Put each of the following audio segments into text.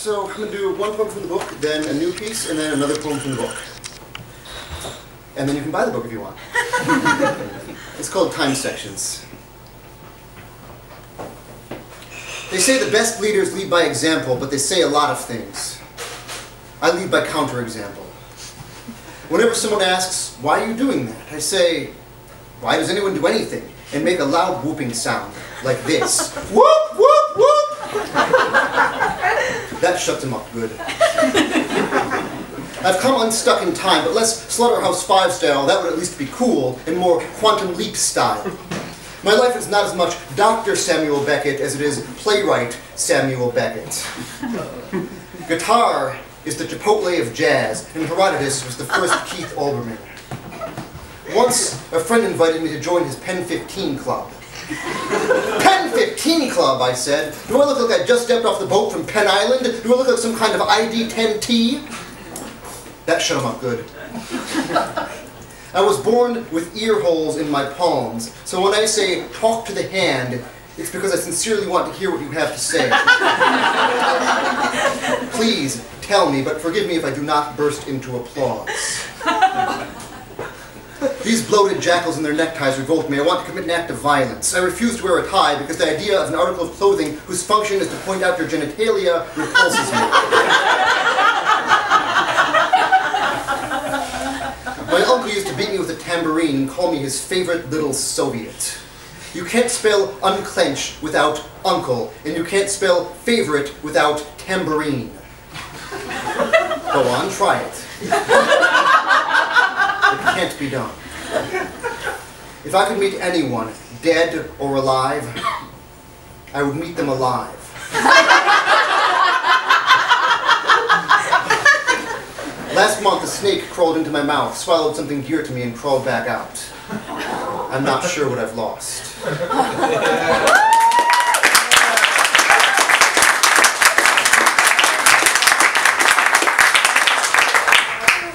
So I'm going to do one poem from the book, then a new piece, and then another poem from the book. And then you can buy the book if you want. It's called Time Sections. They say the best leaders lead by example, but they say a lot of things. I lead by counterexample. Whenever someone asks, why are you doing that? I say, why does anyone do anything? And make a loud whooping sound, like this. Whoop, whoop, whoop! That shuts him up good. I've come unstuck in time, but less Slaughterhouse-5 style, that would at least be cool, and more Quantum Leap style. My life is not as much Dr. Samuel Beckett as it is playwright Samuel Beckett. Guitar is the Chipotle of jazz, and Herodotus was the first Keith Olbermann. Once, a friend invited me to join his Pen 15 club. Pen 15 club, I said. Do I look like I just stepped off the boat from Penn Island? Do I look like some kind of ID-10T? That shut him up good. I was born with ear holes in my palms, so when I say talk to the hand, it's because I sincerely want to hear what you have to say. Please tell me, but forgive me if I do not burst into applause. These bloated jackals and their neckties revolt me. I want to commit an act of violence. I refuse to wear a tie because the idea of an article of clothing whose function is to point out your genitalia repulses me. My uncle used to beat me with a tambourine and call me his favorite little Soviet. You can't spell unclench without uncle, and you can't spell favorite without tambourine. Go on, try it. It can't be done. If I could meet anyone, dead or alive, I would meet them alive. Last month, a snake crawled into my mouth, swallowed something dear to me, and crawled back out. I'm not sure what I've lost.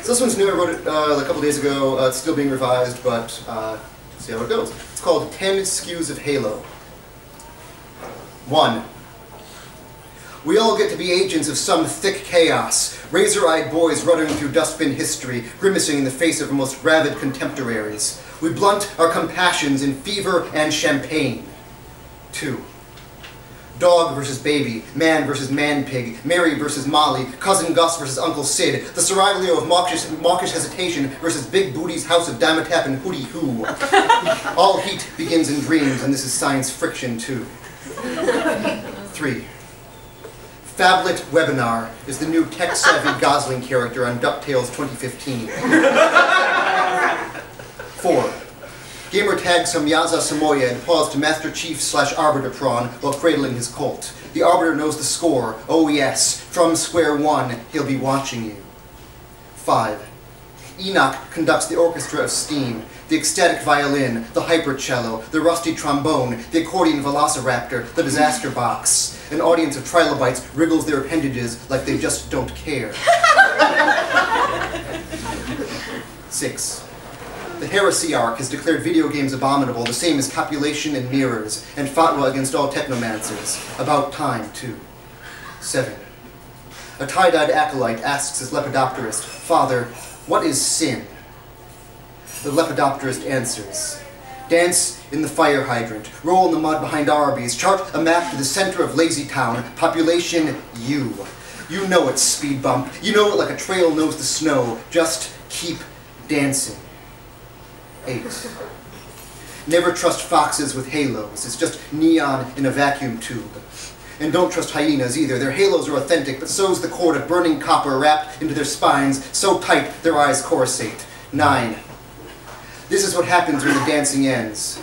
So this one's new. I wrote it a couple days ago. It's still being revised, but see how it goes. It's called 10 Skews of Halo. 1. We all get to be agents of some thick chaos, razor-eyed boys ruttering through dustbin history, grimacing in the face of our most rabid contemporaries. We blunt our compassions in fever and champagne. 2. Dog versus baby, man versus man-pig, Mary versus Molly, cousin Gus versus Uncle Sid, the seraglio of mawkish hesitation versus Big Booty's House of Damatap and Hootie Hoo. All heat begins in dreams, and this is science friction too. 3. Phablet Webinar is the new tech-savvy Gosling character on DuckTales 2015. 4. Gamer tags Samyaza Samoyed paused to Master Chief/Arbiter while cradling his colt. The Arbiter knows the score. Oh yes, from square one, he'll be watching you. 5. Enoch conducts the orchestra of steam, the ecstatic violin, the hypercello, the rusty trombone, the accordion velociraptor, the disaster box. An audience of trilobites wriggles their appendages like they just don't care. 6. The heresy arc has declared video games abominable, the same as copulation and mirrors, and fatwa against all technomancers. About time, too. 7. A tie-dyed acolyte asks his lepidopterist, Father, what is sin? The lepidopterist answers, dance in the fire hydrant, roll in the mud behind Arby's, chart a map to the center of Lazy Town, population you. You know it's speed bump, you know it like a trail knows the snow, just keep dancing. 8. Never trust foxes with halos, it's just neon in a vacuum tube. And don't trust hyenas either, their halos are authentic, but so's the cord of burning copper wrapped into their spines, so tight their eyes corsate. 9. This is what happens when the dancing ends.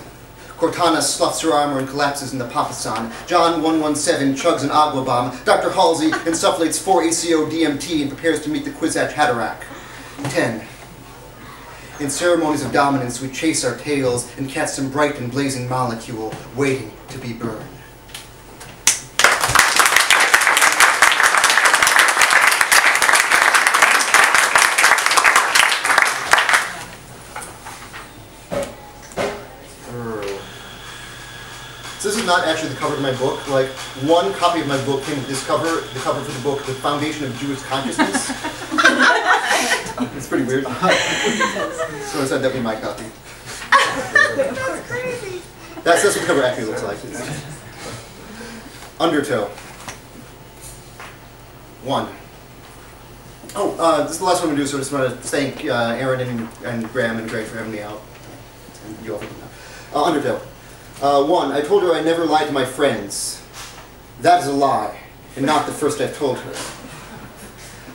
Cortana sloughs her armor and collapses in the Papasan. John 117 chugs an agua bomb. Dr. Halsey insufflates 4-ACO DMT and prepares to meet the Kwisatz Haderach. 10. In ceremonies of dominance, we chase our tails and catch some bright and blazing molecule waiting to be burned. So this is not actually the cover of my book. Like, one copy of my book came with this cover, the cover for the book, The Foundation of Jewish Consciousness. It's pretty weird. So I said that'd be my copy. That's crazy. That's what the cover actually looks like. Undertow. 1. Oh, this is the last one we do, so I just want to thank Aaron and Graham and Greg for having me out. And you all can know. Undertow. 1. I told her I never lied to my friends. That is a lie, and not the first I've told her.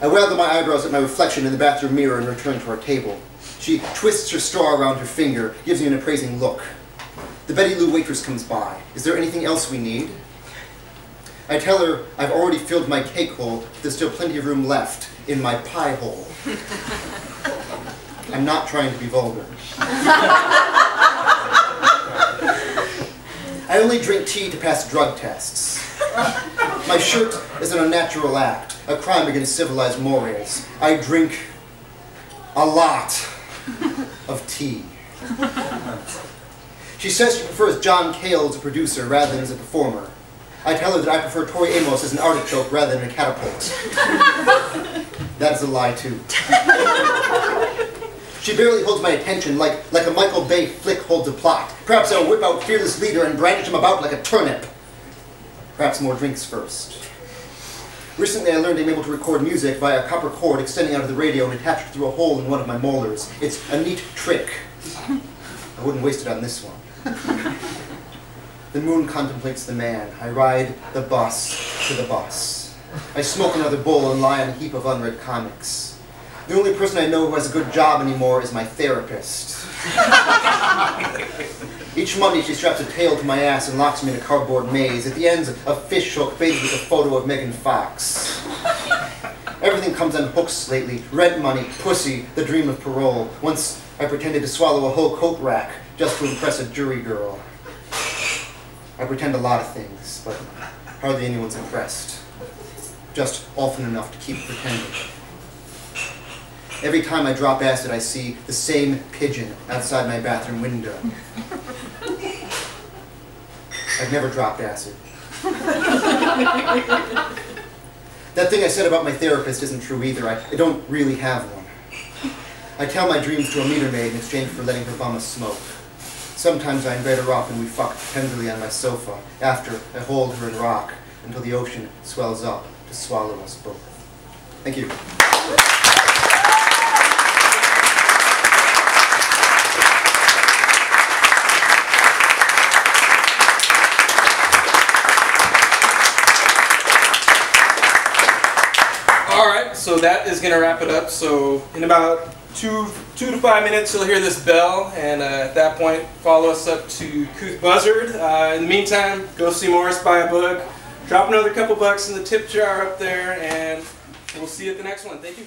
I waggle my eyebrows at my reflection in the bathroom mirror and return to our table. She twists her straw around her finger, gives me an appraising look. The Betty Lou waitress comes by. Is there anything else we need? I tell her I've already filled my cake hole, but there's still plenty of room left in my pie hole. I'm not trying to be vulgar. I only drink tea to pass drug tests. My shirt is an unnatural act, a crime against civilized mores. I drink a lot of tea. She says she prefers John Cale as a producer rather than as a performer. I tell her that I prefer Tori Amos as an artichoke rather than a catapult. That is a lie, too. She barely holds my attention like a Michael Bay flick holds a plot. Perhaps I'll whip out Fearless Leader and brandish him about like a turnip. Perhaps more drinks first. Recently I learned I'm able to record music via a copper cord extending out of the radio and attached through a hole in one of my molars. It's a neat trick. I wouldn't waste it on this one. The moon contemplates the man. I ride the bus to the bus. I smoke another bowl and lie on a heap of unread comics. The only person I know who has a good job anymore is my therapist. Each Monday she straps a tail to my ass and locks me in a cardboard maze. At the ends, a fish hook bathed with a photo of Megan Fox. Everything comes on hooks lately. Rent money, pussy, the dream of parole. Once I pretended to swallow a whole coat rack just to impress a jury girl. I pretend a lot of things, but hardly anyone's impressed. Just often enough to keep pretending. Every time I drop acid, I see the same pigeon outside my bathroom window. I've never dropped acid. That thing I said about my therapist isn't true either. I don't really have one. I tell my dreams to a meter maid in exchange for letting her bum a smoke. Sometimes I invite her up and we fuck tenderly on my sofa. After, I hold her and rock until the ocean swells up to swallow us both. Thank you. Alright, so that is going to wrap it up. So in about 2 to 5 minutes you'll hear this bell, and at that point follow us up to Couth Buzzard. In the meantime, go see Morris, buy a book, drop another couple bucks in the tip jar up there, and we'll see you at the next one. Thank you.